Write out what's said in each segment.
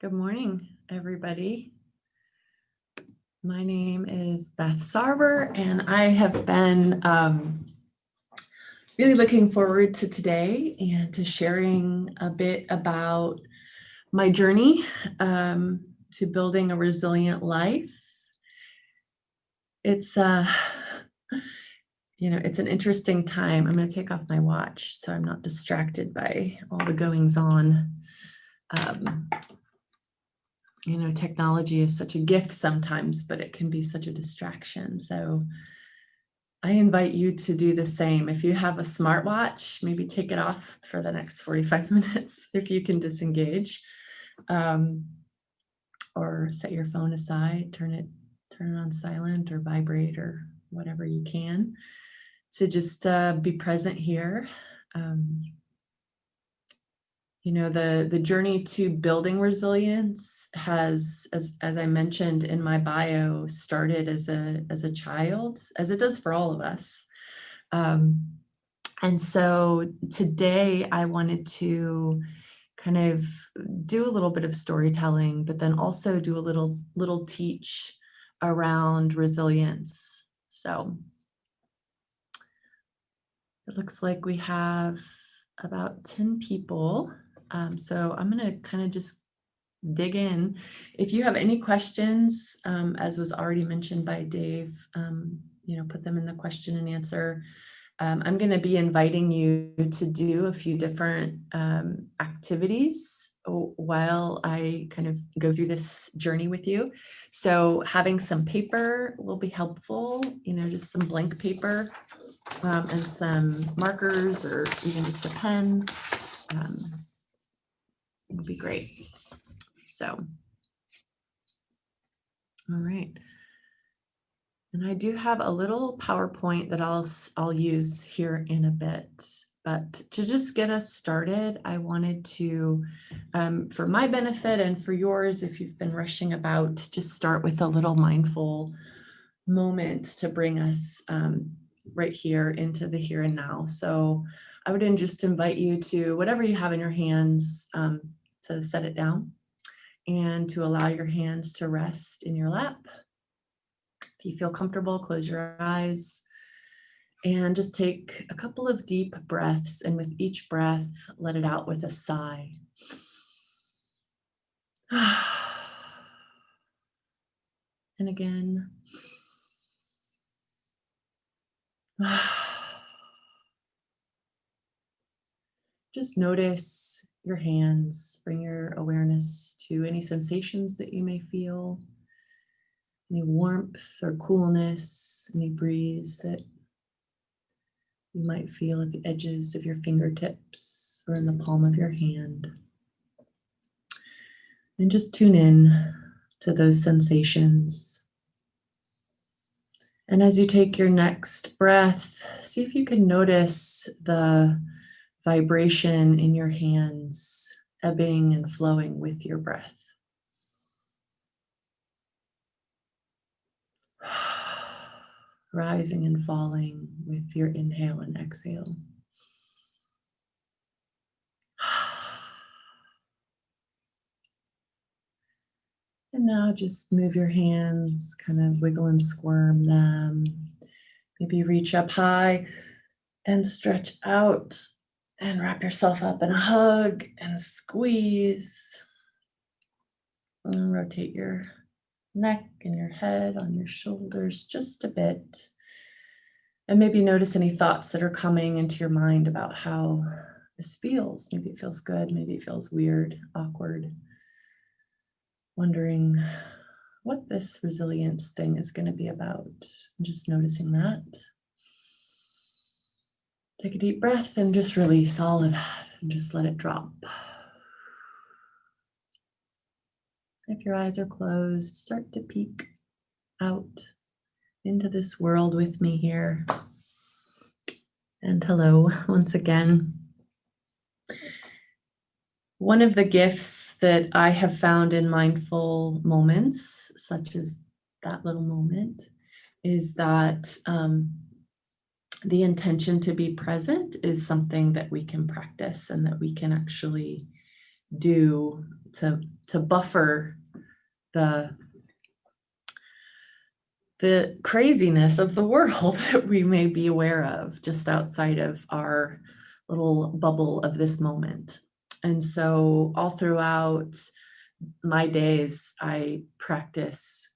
Good morning, everybody. My name is Beth Sarver, and I have been really looking forward to today and to sharing a bit about my journey to building a resilient life. It's it's an interesting time. I'm going to take off my watch so I'm not distracted by all the goings on. Technology is such a gift sometimes, but it can be such a distraction. So I invite you to do the same. If you have a smartwatch, maybe take it off for the next 45 minutes if you can disengage, or set your phone aside, turn it on silent or vibrate or whatever you can to just be present here. The journey to building resilience has, as I mentioned in my bio, started as a child, as it does for all of us. And so today I wanted to kind of do a little bit of storytelling, but then also do a little teach around resilience. So it looks like we have about 10 people. So I'm going to kind of just dig in. If you have any questions, as was already mentioned by Dave, put them in the question and answer. I'm going to be inviting you to do a few different activities while I kind of go through this journey with you. So having some paper will be helpful, just some blank paper and some markers or even just a pen. Would be great. So, all right. And I do have a little PowerPoint that I'll use here in a bit, but to just get us started, I wanted to, for my benefit and for yours, if you've been rushing about, just start with a little mindful moment to bring us right here into the here and now. So I would just invite you to whatever you have in your hands to set it down and to allow your hands to rest in your lap. If you feel comfortable, close your eyes and just take a couple of deep breaths. And with each breath, let it out with a sigh. And again. Just notice your hands, bring your awareness to any sensations that you may feel, any warmth or coolness, any breeze that you might feel at the edges of your fingertips or in the palm of your hand. And just tune in to those sensations. And as you take your next breath, see if you can notice the vibration in your hands ebbing and flowing with your breath. Rising and falling with your inhale and exhale. And now just move your hands, kind of wiggle and squirm them. Maybe reach up high and stretch out and wrap yourself up in a hug and squeeze. And rotate your neck and your head on your shoulders just a bit. And maybe notice any thoughts that are coming into your mind about how this feels. Maybe it feels good, maybe it feels weird, awkward. Wondering what this resilience thing is going to be about. Just noticing that. Take a deep breath and just release all of that and just let it drop. If your eyes are closed, start to peek out into this world with me here. And hello once again. One of the gifts that I have found in mindful moments, such as that little moment, is that the intention to be present is something that we can practice and that we can actually do to buffer the craziness of the world that we may be aware of just outside of our little bubble of this moment. And so all throughout my days, I practice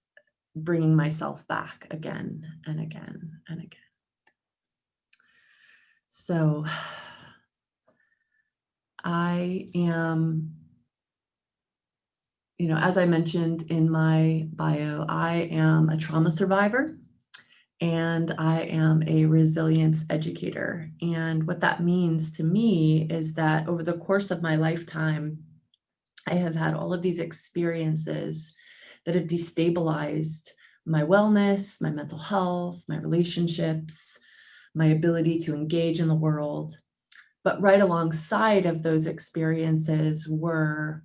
bringing myself back again and again and again. So I am, as I mentioned in my bio, I am a trauma survivor and I am a resilience educator. And what that means to me is that over the course of my lifetime, I have had all of these experiences that have destabilized my wellness, my mental health, my relationships, my ability to engage in the world. But right alongside of those experiences were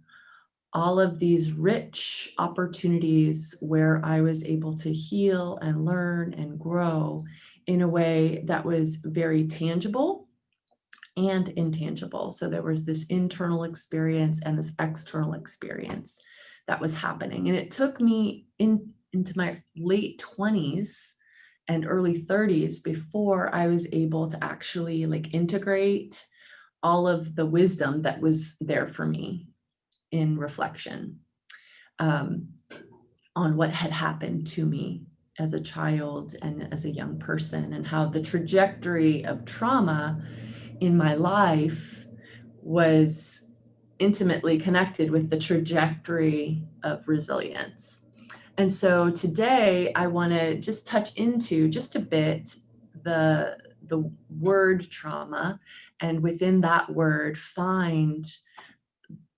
all of these rich opportunities where I was able to heal and learn and grow in a way that was very tangible and intangible. So there was this internal experience and this external experience that was happening. And it took me into my late 20s and early 30s before I was able to actually integrate all of the wisdom that was there for me in reflection on what had happened to me as a child and as a young person, and how the trajectory of trauma in my life was intimately connected with the trajectory of resilience. And so today I want to just touch into just a bit the word trauma, and within that word find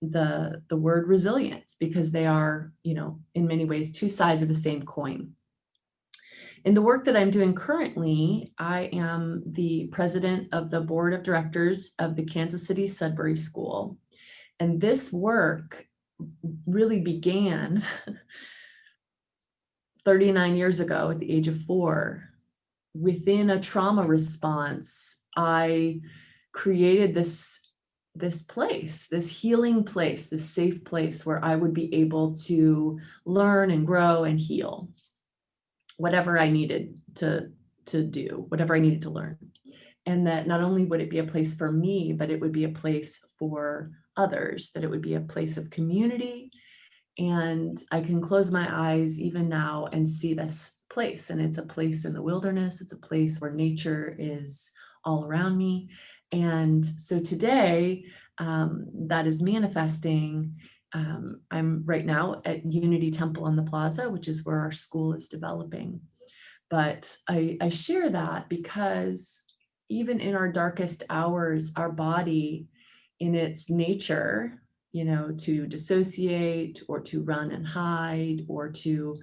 the word resilience, because they are, in many ways, two sides of the same coin. In the work that I'm doing currently, I am the president of the board of directors of the KC Sudbury School. And this work really began 39 years ago at the age of 4. Within a trauma response, I created this place, this healing place, this safe place where I would be able to learn and grow and heal whatever I needed to do, whatever I needed to learn. And that not only would it be a place for me, but it would be a place for others, that it would be a place of community. And I can close my eyes even now and see this place. And it's a place in the wilderness. It's a place where nature is all around me. And so today, that is manifesting. I'm right now at Unity Temple on the Plaza, which is where our school is developing. But I share that because even in our darkest hours, our body, in its nature, to dissociate or to run and hide or to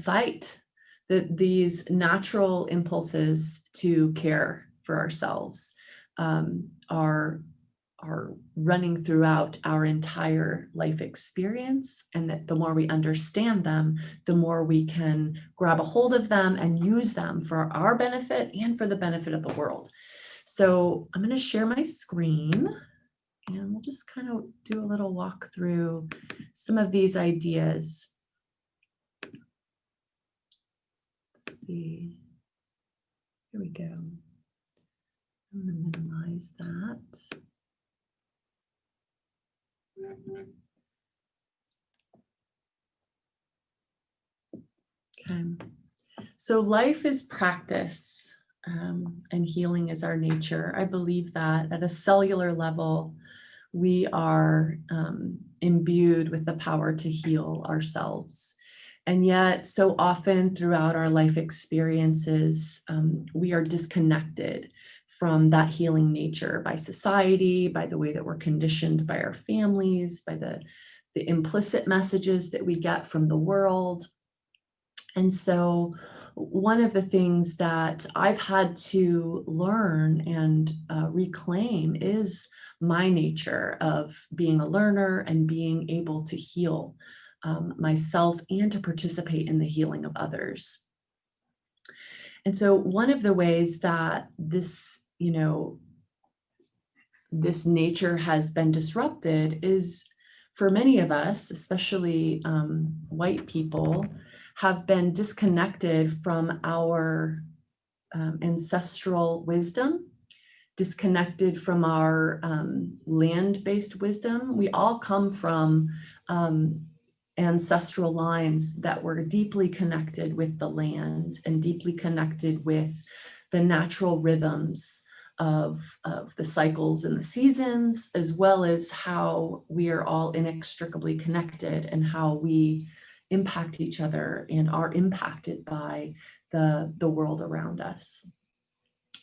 fight, that these natural impulses to care for ourselves are running throughout our entire life experience, and that the more we understand them, the more we can grab a hold of them and use them for our benefit and for the benefit of the world. So I'm going to share my screen and we'll just kind of do a little walk through some of these ideas. Let's see. Here we go. I'm going to minimize that. Okay. So life is practice, and healing is our nature. I believe that at a cellular level, we are imbued with the power to heal ourselves. And yet, so often throughout our life experiences, we are disconnected from that healing nature by society, by the way that we're conditioned by our families, by the implicit messages that we get from the world. And so one of the things that I've had to learn and reclaim is my nature of being a learner and being able to heal myself and to participate in the healing of others. And so one of the ways that this, this nature has been disrupted is, for many of us, especially white people, have been disconnected from our ancestral wisdom, disconnected from our land-based wisdom. We all come from ancestral lines that were deeply connected with the land and deeply connected with the natural rhythms of the cycles and the seasons, as well as how we are all inextricably connected and how we impact each other and are impacted by the world around us.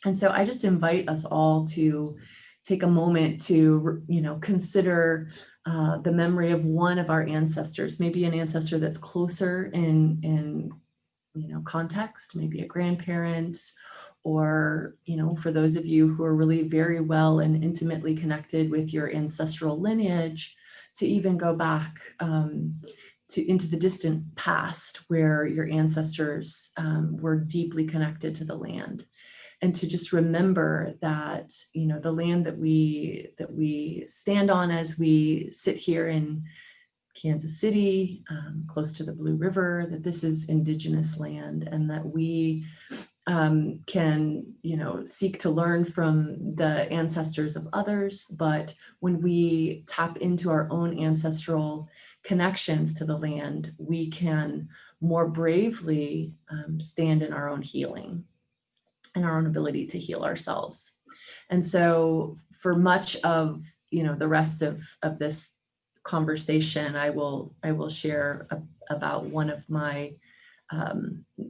And so I just invite us all to take a moment to, consider the memory of one of our ancestors, maybe an ancestor that's closer in context, maybe a grandparent, or, for those of you who are really very well and intimately connected with your ancestral lineage, to even go back into the distant past where your ancestors were deeply connected to the land. And to just remember that, the land that we stand on as we sit here in Kansas City, close to the Blue River, that this is Indigenous land, and that we can, seek to learn from the ancestors of others. But when we tap into our own ancestral connections to the land, we can more bravely stand in our own healing and our own ability to heal ourselves. And so for much of, the rest of this conversation, I will share about one of my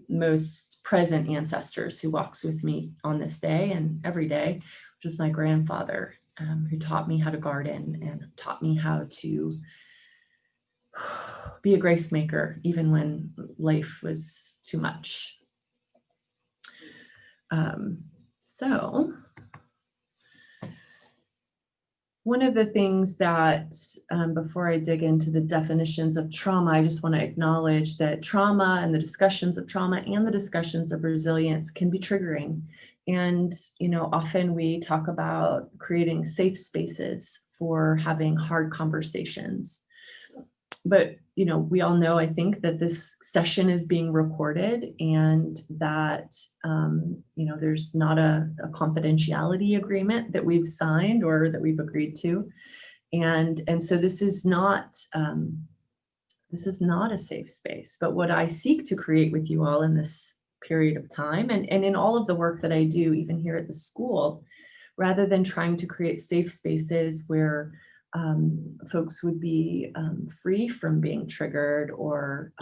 most present ancestors who walks with me on this day and every day, which is my grandfather, who taught me how to garden and taught me how to be a grace maker, even when life was too much. So one of the things that, before I dig into the definitions of trauma, I just want to acknowledge that trauma and the discussions of trauma and the discussions of resilience can be triggering. And, often we talk about creating safe spaces for having hard conversations. But, we all know, I think, that this session is being recorded and that, there's not a confidentiality agreement that we've signed or that we've agreed to. And so this is not a safe space. But what I seek to create with you all in this period of time and in all of the work that I do, even here at the school, rather than trying to create safe spaces where folks would be free from being triggered or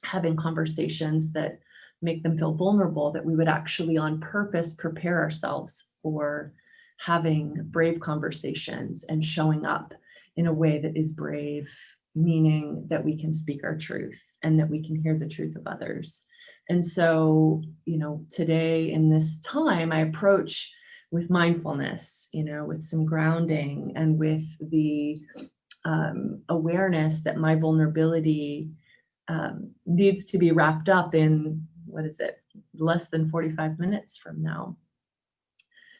having conversations that make them feel vulnerable, that we would actually on purpose prepare ourselves for having brave conversations and showing up in a way that is brave, meaning that we can speak our truth and that we can hear the truth of others. And so, today in this time, I approach with mindfulness, with some grounding and with the awareness that my vulnerability needs to be wrapped up in, less than 45 minutes from now.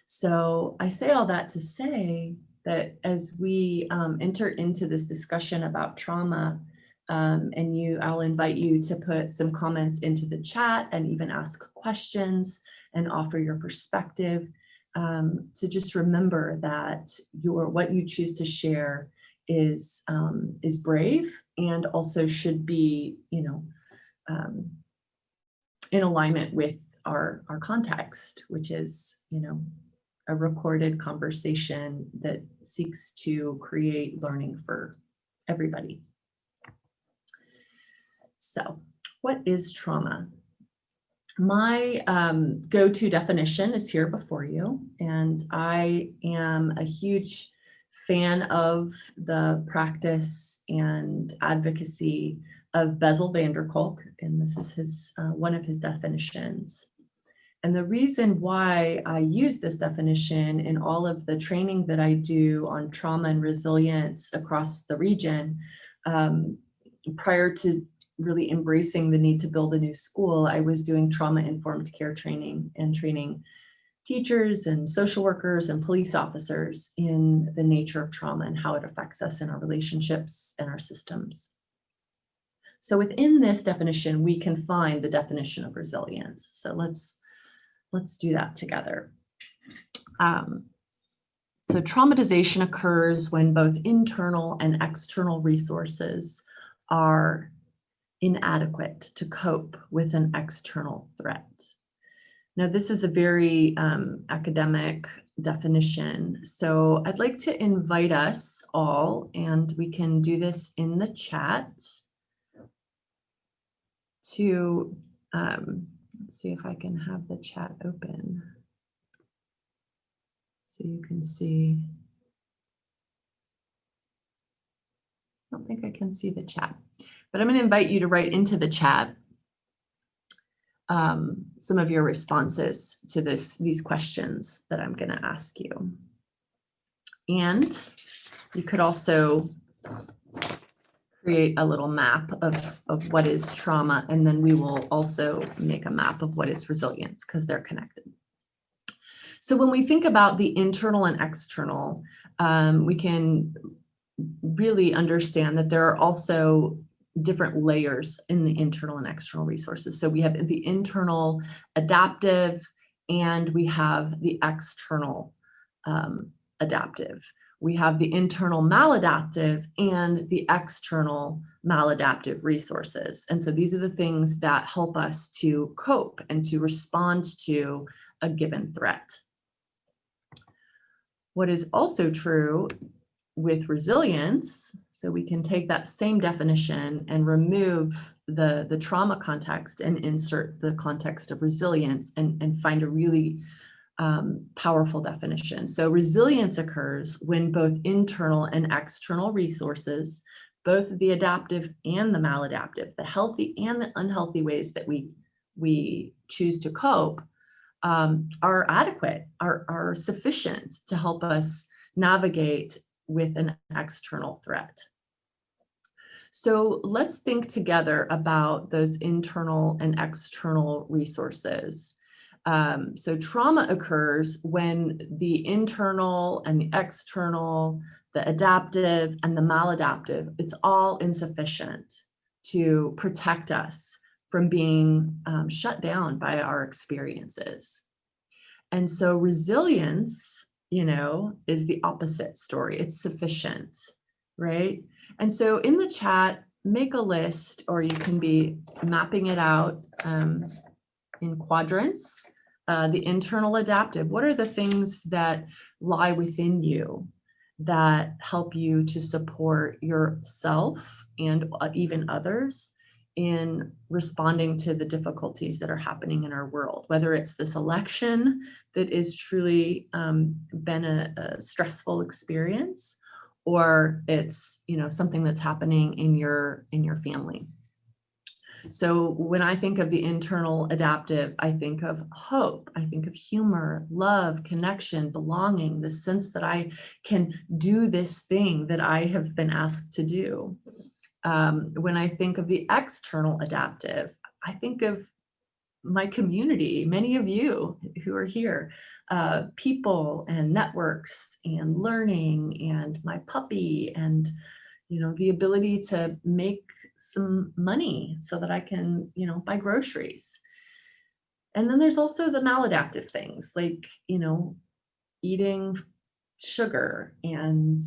So I say all that to say that as we enter into this discussion about trauma, I'll invite you to put some comments into the chat and even ask questions and offer your perspective. To just remember that what you choose to share is brave and also should be, in alignment with our context, which is, a recorded conversation that seeks to create learning for everybody. So, what is trauma? My go-to definition is here before you, and I am a huge fan of the practice and advocacy of Bessel van der Kolk, and this is one of his definitions. And the reason why I use this definition in all of the training that I do on trauma and resilience across the region, prior to really embracing the need to build a new school, I was doing trauma-informed care training and training teachers and social workers and police officers in the nature of trauma and how it affects us in our relationships and our systems. So within this definition, we can find the definition of resilience. So let's do that together. So traumatization occurs when both internal and external resources are inadequate to cope with an external threat. Now, this is a very academic definition. So I'd like to invite us all, and we can do this in the chat, to, let's see if I can have the chat open so you can see. I don't think I can see the chat, but I'm going to invite you to write into the chat some of your responses to these questions that I'm going to ask you. And you could also create a little map of what is trauma, and then we will also make a map of what is resilience, because they're connected. So when we think about the internal and external, we can really understand that there are also different layers in the internal and external resources. So we have the internal adaptive, and we have the external adaptive. We have the internal maladaptive and the external maladaptive resources. And so these are the things that help us to cope and to respond to a given threat. What is also true with resilience, so we can take that same definition and remove the trauma context and insert the context of resilience and find a really powerful definition. So resilience occurs when both internal and external resources, both the adaptive and the maladaptive, the healthy and the unhealthy ways that we choose to cope, are adequate, are sufficient to help us navigate with an external threat. So let's think together about those internal and external resources. So trauma occurs when the internal and the external, the adaptive and the maladaptive, it's all insufficient to protect us from being shut down by our experiences. And so resilience, is the opposite story. It's sufficient, right? And so in the chat, make a list, or you can be mapping it out in quadrants. The internal adaptive, what are the things that lie within you that help you to support yourself and even others in responding to the difficulties that are happening in our world, whether it's this election that is truly been a stressful experience, or it's something that's happening in your family. So when I think of the internal adaptive, I think of hope, I think of humor, love, connection, belonging, the sense that I can do this thing that I have been asked to do. When I think of the external adaptive, I think of my community, many of you who are here, people and networks and learning and my puppy and the ability to make some money so that I can buy groceries. And then there's also the maladaptive things like eating sugar and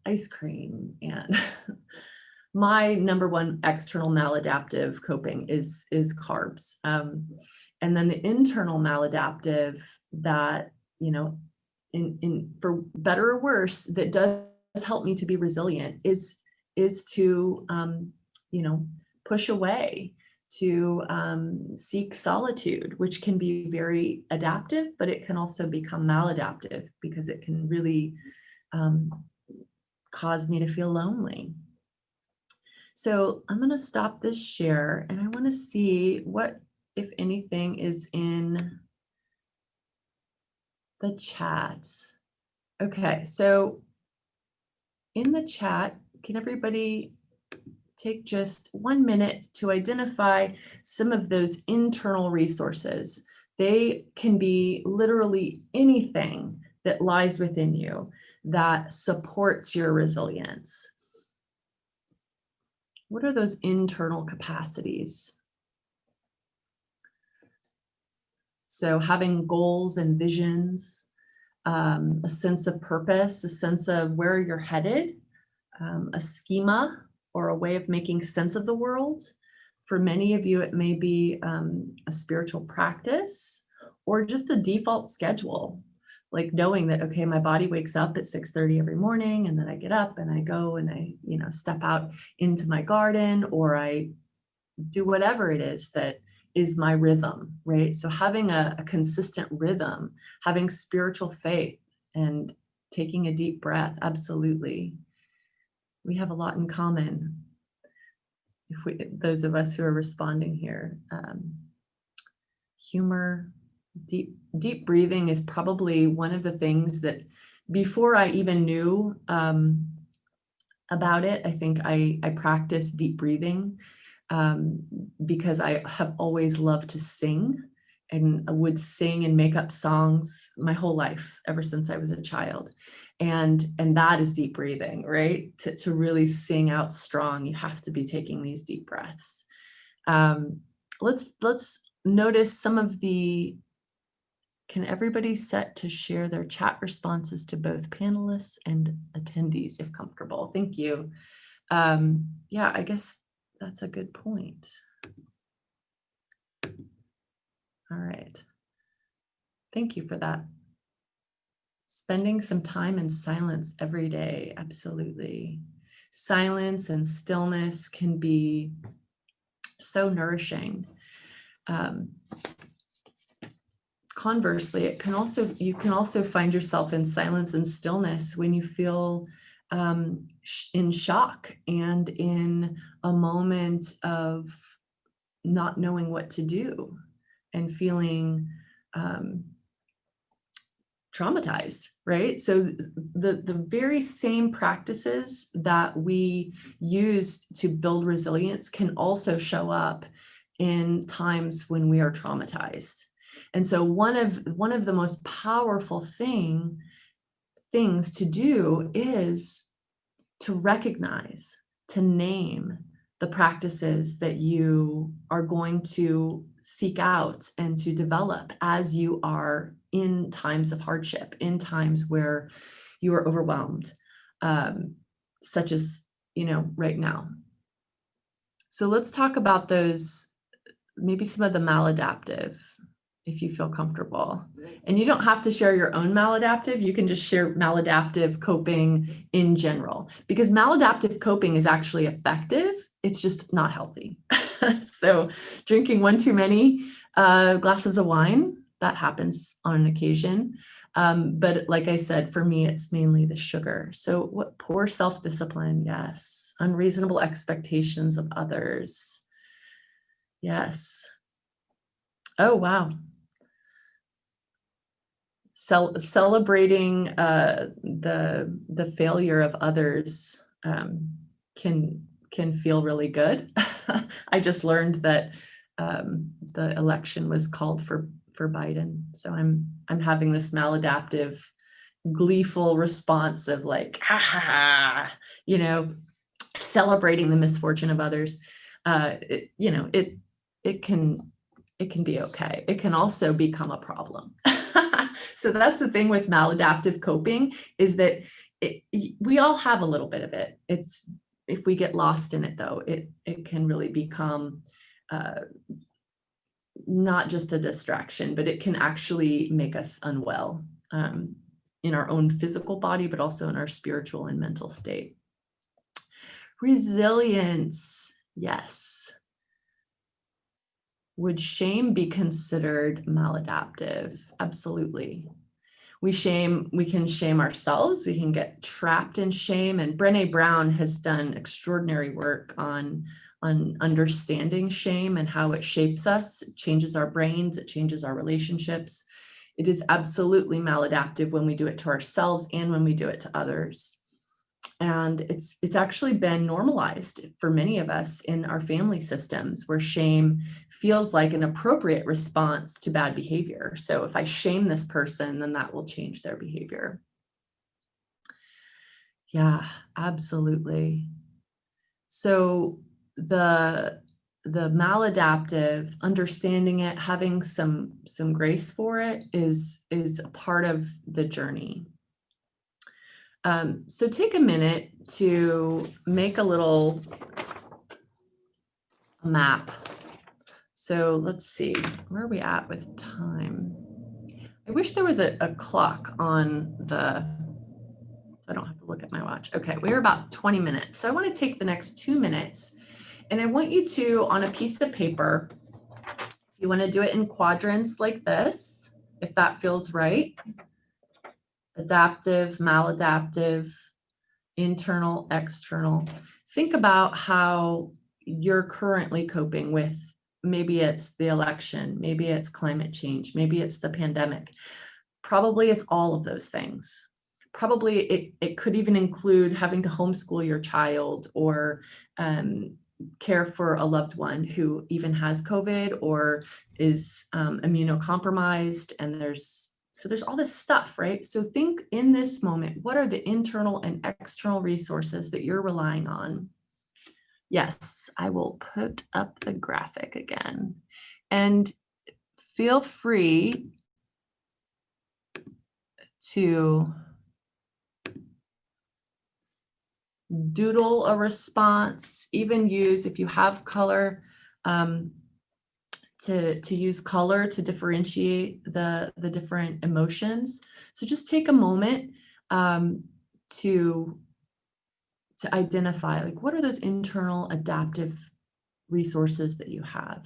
ice cream. And my number one external maladaptive coping is carbs. And then the internal maladaptive that in for better or worse, that does help me to be resilient is to push away, to seek solitude, which can be very adaptive, but it can also become maladaptive because it can really cause me to feel lonely. So I'm going to stop this share, and I want to see what, if anything, is in the chat. Okay, so in the chat, can everybody take just 1 minute to identify some of those internal resources They can be literally anything that lies within you that supports your resilience. What are those internal capacities? So having goals and visions, a sense of purpose, a sense of where you're headed, a schema or a way of making sense of the world. For many of you, it may be a spiritual practice or just a default schedule, like knowing that, okay, my body wakes up at 6:30 every morning, and then I get up and I go and I, step out into my garden, or I do whatever it is that is my rhythm, right? So having a consistent rhythm, having spiritual faith, and taking a deep breath, absolutely. We have a lot in common. Those of us who are responding here, humor, deep breathing is probably one of the things that, before I even knew about it, I think I practiced deep breathing because I have always loved to sing, and I would sing and make up songs my whole life, ever since I was a child. And that is deep breathing, right? To really sing out strong, you have to be taking these deep breaths. Let's notice some of the, can everybody set to share their chat responses to both panelists and attendees if comfortable? Thank you. Yeah, I guess that's a good point. All right. Thank you for that. Spending some time in silence every day, absolutely. Silence and stillness can be so nourishing. Conversely, you can also find yourself in silence and stillness when you feel in shock and in a moment of not knowing what to do and feeling traumatized, right? So the very same practices that we use to build resilience can also show up in times when we are traumatized. And so one of the most powerful things to do is to recognize, to name the practices that you are going to seek out and to develop as you are in times of hardship, in times where you are overwhelmed, such as, right now. So let's talk about those, maybe some of the maladaptive, if you feel comfortable. And you don't have to share your own maladaptive, you can just share maladaptive coping in general, because maladaptive coping is actually effective, it's just not healthy. So drinking one too many glasses of wine, that happens on an occasion. But like I said, for me, it's mainly the sugar. So what poor self-discipline, yes. Unreasonable expectations of others. Yes. Oh, wow. Celebrating the failure of others can feel really good. I just learned that the election was called for Biden, so I'm having this maladaptive, gleeful response of like, ha ha ha, celebrating the misfortune of others. It can be okay. It can also become a problem. So that's the thing with maladaptive coping, is that we all have a little bit of it. If we get lost in it, though, it can really become not just a distraction, but it can actually make us unwell in our own physical body, but also in our spiritual and mental state. Resilience, yes. Would shame be considered maladaptive? Absolutely. We can shame ourselves. We can get trapped in shame. And Brené Brown has done extraordinary work on understanding shame and how it shapes us. It changes our brains. It changes our relationships. It is absolutely maladaptive when we do it to ourselves and when we do it to others. And it's actually been normalized for many of us in our family systems where shame feels like an appropriate response to bad behavior. So if I shame this person, then that will change their behavior. Yeah, absolutely. So the maladaptive, understanding it, having some grace for it is a part of the journey. So take a minute to make a little map. So let's see, where are we at with time? I wish there was a clock on the, I don't have to look at my watch. Okay, we're about 20 minutes. So I want to take the next 2 minutes and I want you to, on a piece of paper, you want to do it in quadrants like this, if that feels right. Adaptive, maladaptive, internal, external. Think about how you're currently coping with, maybe it's the election, maybe it's climate change, maybe it's the pandemic. Probably it's all of those things. Probably it could even include having to homeschool your child or care for a loved one who even has COVID or is immunocompromised, and there's all this stuff, right? So think in this moment, what are the internal and external resources that you're relying on? Yes, I will put up the graphic again. And feel free to doodle a response, even use, if you have color, to use color to differentiate the different emotions. So just take a moment to identify, like, what are those internal adaptive resources that you have?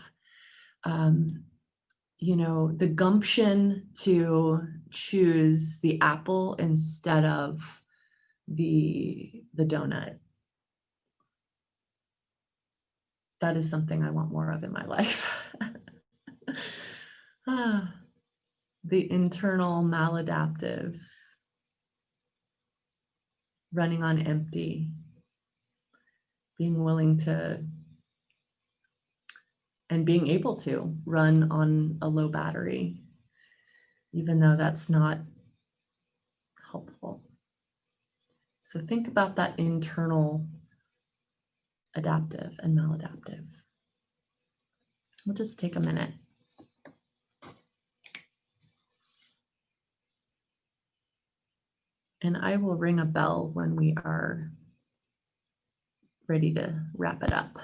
You know, the gumption to choose the apple instead of the donut. That is something I want more of in my life. The internal maladaptive, running on empty, being willing to and being able to run on a low battery, even though that's not helpful. So think about that internal adaptive and maladaptive. We'll just take a minute. And I will ring a bell when we are ready to wrap it up.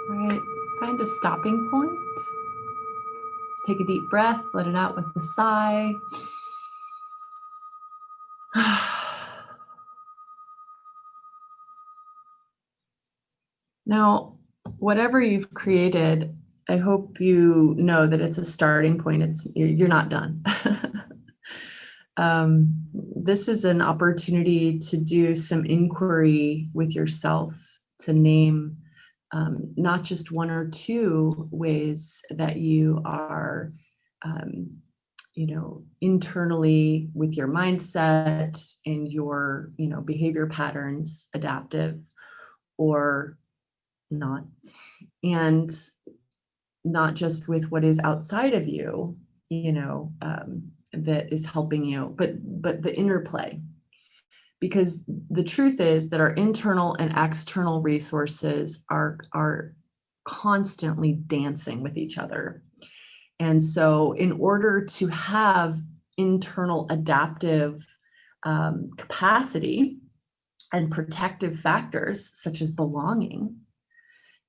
All right, find a stopping point. Take a deep breath, let it out with a sigh. Now, whatever you've created, I hope you know that it's a starting point. You're not done. This is an opportunity to do some inquiry with yourself, to name not just one or two ways that you are, um, internally with your mindset and your, behavior patterns adaptive or not, and not just with what is outside of you, that is helping you, but the interplay. Because the truth is that our internal and external resources are constantly dancing with each other. And so in order to have internal adaptive capacity and protective factors such as belonging,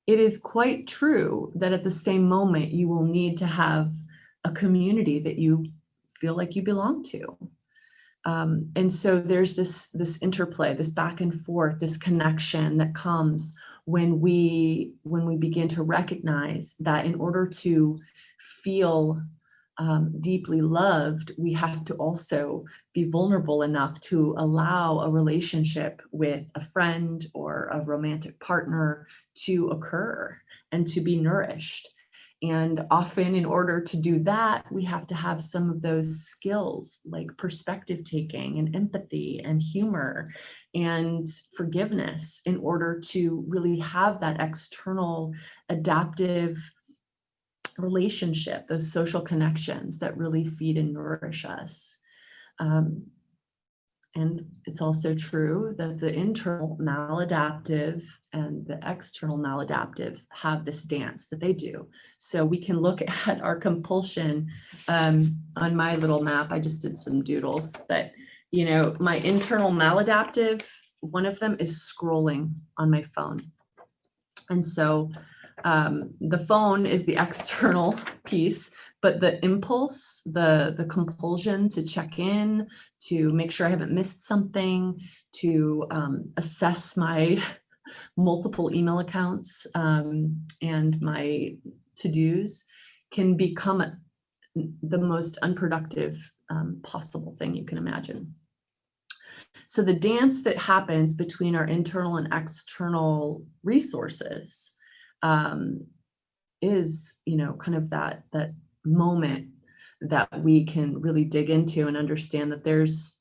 it is quite true that at the same moment you will need to have a community that you feel like you belong to. And so there's this interplay, this back and forth, this connection that comes when we begin to recognize that in order to feel deeply loved, we have to also be vulnerable enough to allow a relationship with a friend or a romantic partner to occur and to be nourished. And often, in order to do that, we have to have some of those skills like perspective taking and empathy and humor and forgiveness in order to really have that external adaptive relationship, those social connections that really feed and nourish us. And it's also true that the internal maladaptive and the external maladaptive have this dance that they do. So we can look at our compulsion on my little map. I just did some doodles, but my internal maladaptive, one of them is scrolling on my phone. And so the phone is the external piece, but the impulse, the compulsion to check in, to make sure I haven't missed something, to assess my multiple email accounts and my to-dos can become the most unproductive possible thing you can imagine. So the dance that happens between our internal and external resources is, kind of that moment that we can really dig into and understand that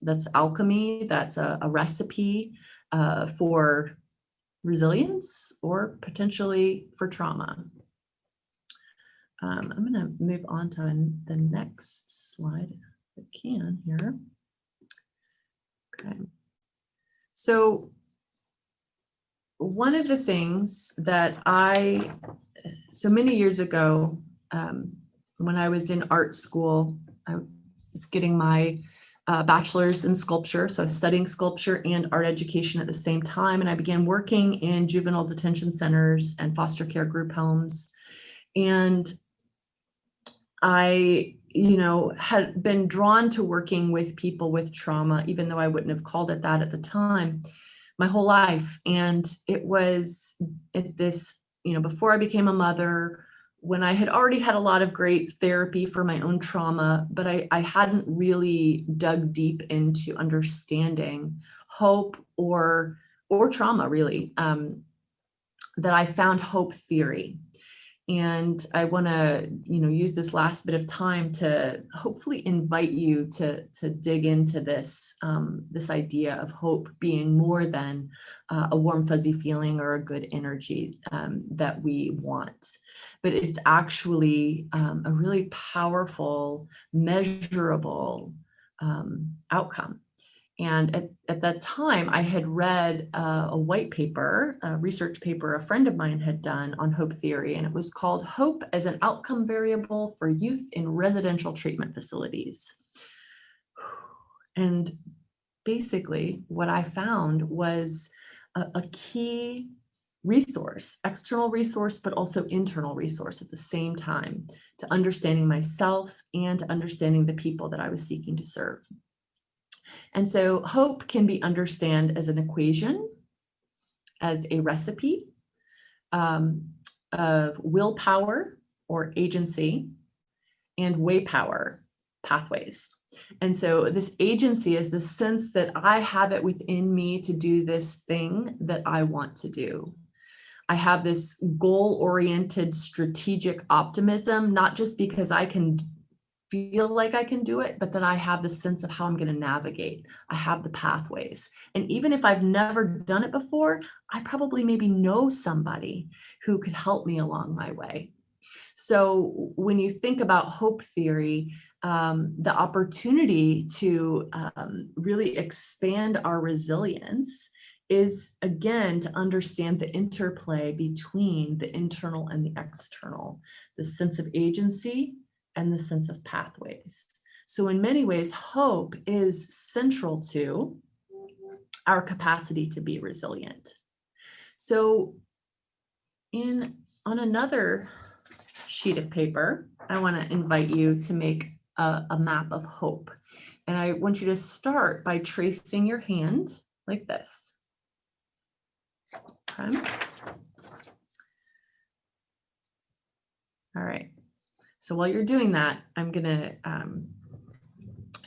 that's alchemy, that's a recipe for resilience or potentially for trauma. I'm going to move on to the next slide if I can here. Okay. So one of the things that so many years ago, when I was in art school, I was getting my bachelor's in sculpture. So I was studying sculpture and art education at the same time. And I began working in juvenile detention centers and foster care group homes. And I, had been drawn to working with people with trauma, even though I wouldn't have called it that at the time, my whole life. And it was at this, before I became a mother, when I had already had a lot of great therapy for my own trauma, but I hadn't really dug deep into understanding hope or trauma really, that I found hope theory. And I want to, use this last bit of time to hopefully invite you to dig into this idea of hope being more than a warm, fuzzy feeling or a good energy that we want. But it's actually a really powerful, measurable outcome. And at that time, I had read a white paper, a research paper a friend of mine had done on hope theory, and it was called Hope as an Outcome Variable for Youth in Residential Treatment Facilities. And basically, what I found was a key resource, external resource, but also internal resource at the same time to understanding myself and to understanding the people that I was seeking to serve. And so hope can be understood as an equation, as a recipe, of willpower or agency and way power pathways. And so this agency is the sense that I have it within me to do this thing that I want to do. I have this goal-oriented strategic optimism, not just because I can feel like I can do it, but that I have the sense of how I'm going to navigate. I have the pathways. And even if I've never done it before, I probably maybe know somebody who could help me along my way. So when you think about hope theory, the opportunity to really expand our resilience is, again, to understand the interplay between the internal and the external, the sense of agency and the sense of pathways. So in many ways, hope is central to our capacity to be resilient. So on another sheet of paper, I want to invite you to make a map of hope. And I want you to start by tracing your hand like this. Okay. All right. So while you're doing that, I'm going to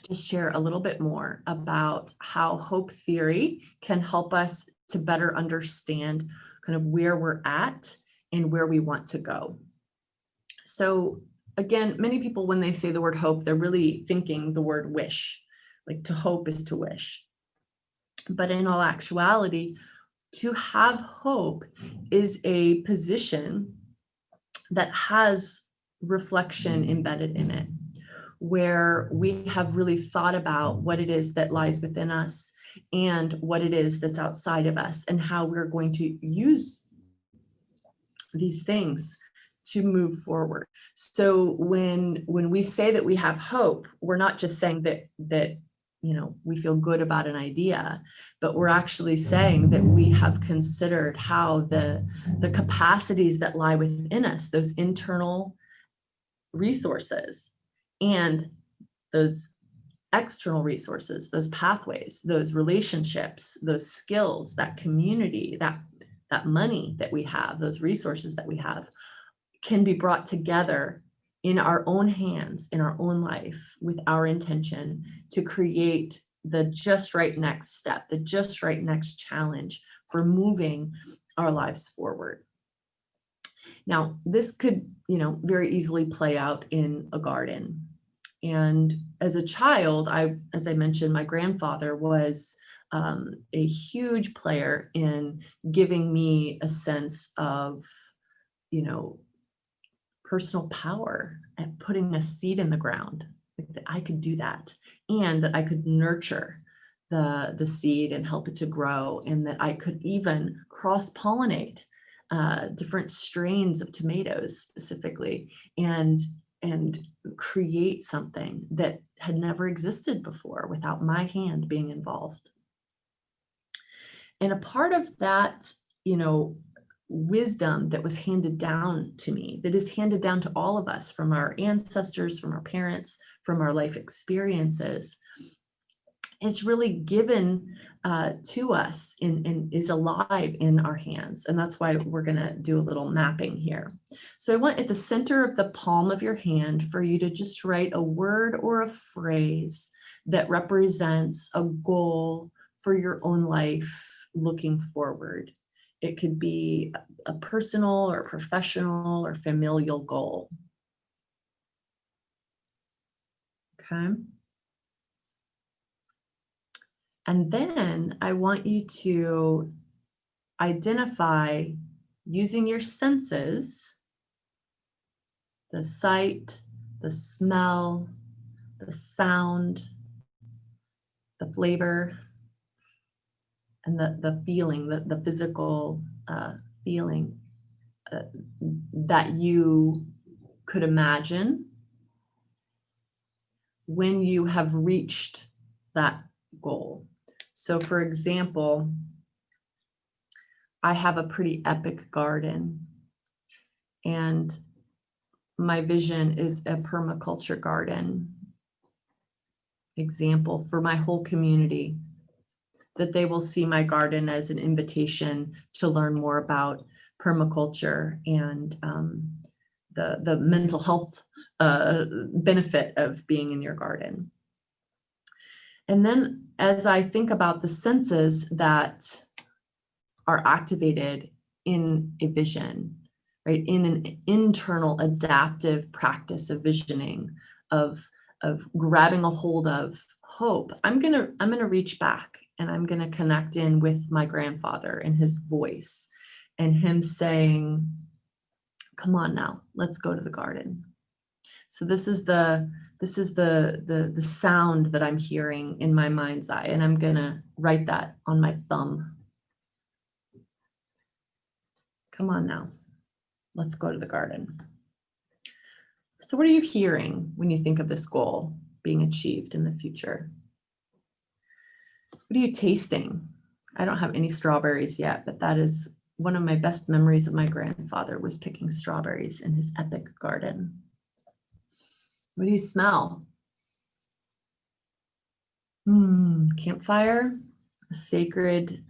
just share a little bit more about how hope theory can help us to better understand kind of where we're at and where we want to go. So again, many people, when they say the word hope, they're really thinking the word wish, like to hope is to wish. But in all actuality, to have hope is a position that has reflection embedded in it, where we have really thought about what it is that lies within us and what it is that's outside of us and how we're going to use these things to move forward. So when we say that we have hope, we're not just saying that we feel good about an idea, but we're actually saying that we have considered how the capacities that lie within us, those internal resources and those external resources, those pathways, those relationships, those skills, that community, that money that we have, those resources that we have, can be brought together in our own hands, in our own life, with our intention to create the just right next step, the just right next challenge for moving our lives forward. Now, this could, very easily play out in a garden. And as a child, as I mentioned, my grandfather was a huge player in giving me a sense of, personal power and putting a seed in the ground, like that I could do that, and that I could nurture the seed and help it to grow, and that I could even cross-pollinate different strains of tomatoes specifically, and create something that had never existed before without my hand being involved. And a part of that, wisdom that was handed down to me, that is handed down to all of us from our ancestors, from our parents, from our life experiences, is really given to us and is alive in our hands. And that's why we're going to do a little mapping here. So I want at the center of the palm of your hand for you to just write a word or a phrase that represents a goal for your own life looking forward. It could be a personal or professional or familial goal. Okay. And then I want you to identify, using your senses, the sight, the smell, the sound, the flavor, and the feeling, the physical feeling that you could imagine when you have reached that goal. So for example, I have a pretty epic garden, and my vision is a permaculture garden example for my whole community, that they will see my garden as an invitation to learn more about permaculture and the mental health benefit of being in your garden. And then as I think about the senses that are activated in a vision, right, in an internal adaptive practice of visioning, of grabbing a hold of hope, I'm gonna reach back and I'm gonna connect in with my grandfather and his voice and him saying, come on now, let's go to the garden. So this is the sound that I'm hearing in my mind's eye, and I'm gonna write that on my thumb. Come on now, let's go to the garden. So what are you hearing when you think of this goal being achieved in the future? What are you tasting? I don't have any strawberries yet, but that is one of my best memories of my grandfather, was picking strawberries in his epic garden. What do you smell? Campfire, a sacred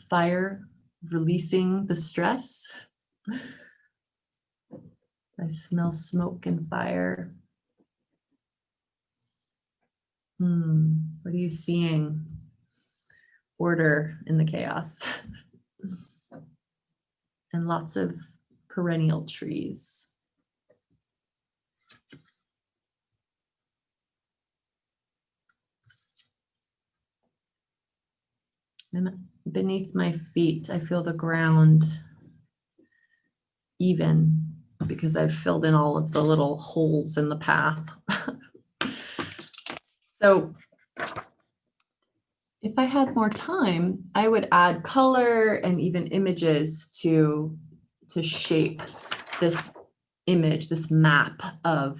fire, releasing the stress. I smell smoke and fire. What are you seeing? Order in the chaos. And lots of perennial trees. And beneath my feet, I feel the ground even, because I've filled in all of the little holes in the path. So if I had more time, I would add color and even images to shape this image, this map of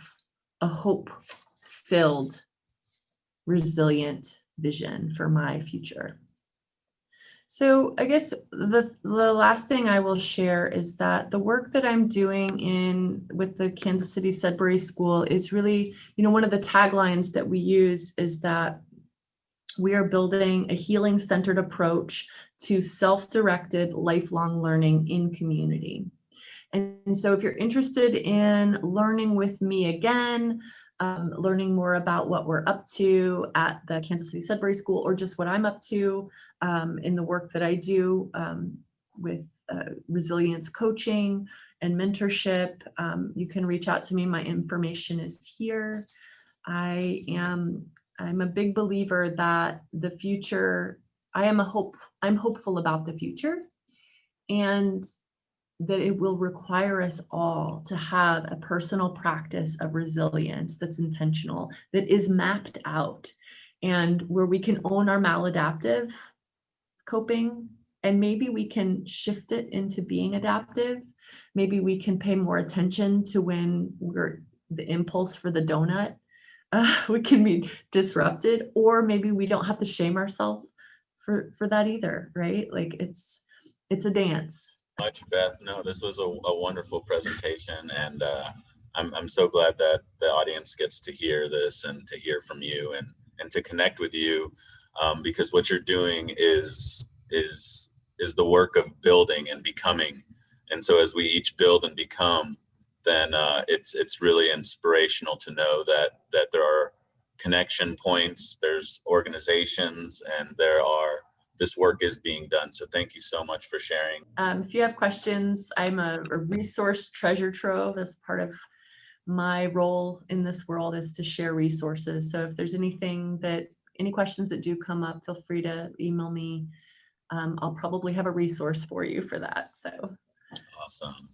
a hope-filled, resilient vision for my future. So I guess the last thing I will share is that the work that I'm doing with the Kansas City Sudbury School is really, one of the taglines that we use is that we are building a healing-centered approach to self-directed lifelong learning in community. And so if you're interested in learning with me again, learning more about what we're up to at the Kansas City Sudbury School, or just what I'm up to in the work that I do with resilience coaching and mentorship, you can reach out to me. My information is here. I'm a big believer that the future, I'm hopeful about the future, and that it will require us all to have a personal practice of resilience that's intentional, that is mapped out, and where we can own our maladaptive coping, and maybe we can shift it into being adaptive. Maybe we can pay more attention to when the impulse for the donut we can be disrupted, or maybe we don't have to shame ourselves for that either, right? Like it's a dance. Much, Beth. No, this was a wonderful presentation, and I'm so glad that the audience gets to hear this and to hear from you and to connect with you, because what you're doing is the work of building and becoming. And so as we each build and become, then it's really inspirational to know that there are connection points, there's organizations, and this work is being done. So thank you so much for sharing. If you have questions, I'm a resource treasure trove. As part of my role in this world is to share resources. So if there's any questions that do come up, feel free to email me. I'll probably have a resource for you for that. So awesome.